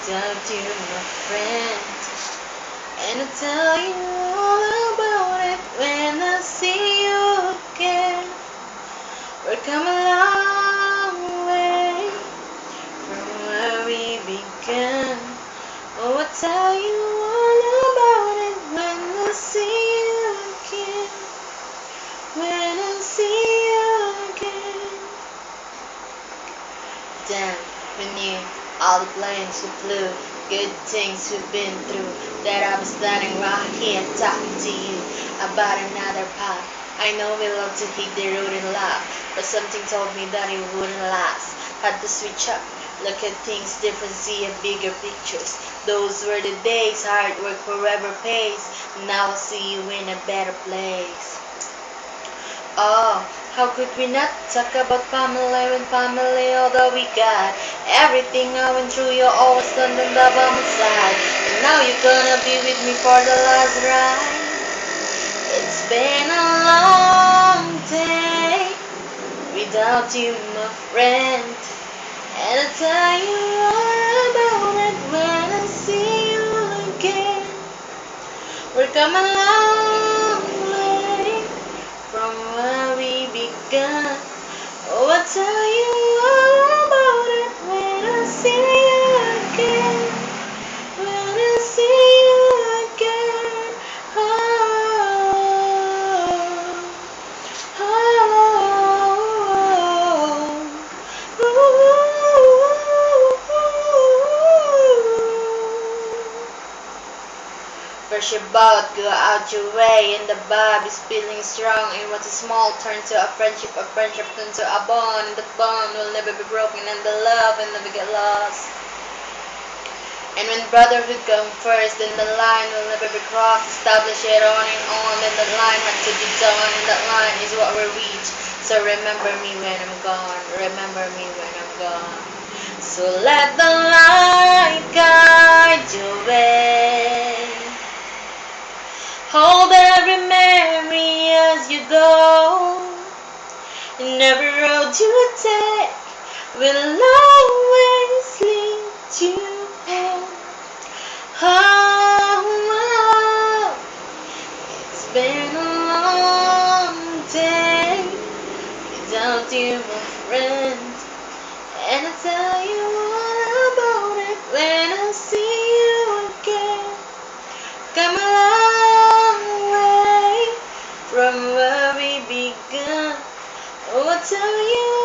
without you, my friend. And I'll tell you all about it when I see you again. We're come a long way from where we began. Oh, I'll tell you all about it when I see you again. When I see you again. Damn, we knew all the planes we flew, good things we've been through, that I was standing right here talking to you about another path. I know we love to hit the road and laugh, but something told me that it wouldn't last. Had to switch up, look at things different, see a bigger pictures. Those were the days, hard work forever pays. Now I see you in a better place. Oh, how could we not talk about family when family all that we got? Everything I went through, you're always standing by my side. And now you're gonna be with me for the last ride. It's been a long day without you, my friend. And I'll tell you all about it when I see you again. We're coming a long way from where we began. Oh, I'll tell you all about it when I see you again. When I see you again. Oh, First your boat, go out your way, and the vibe is feeling strong. And what's a small turn to a friendship turn to a bond, and the bond will never be broken, and the love will never get lost. And when brotherhood comes first, then the line will never be crossed. Establish it on and on, then the line had to be done, and that line is what we reach. So remember me when I'm gone, remember me when I'm gone. So let the light guide your way. Hold every memory as you go, and every road you take will always lead you home. Oh, it's been a long day without you, my friend, and I'll tell you all about it when I see you again. Come a long way from where we began. Oh, I'll tell you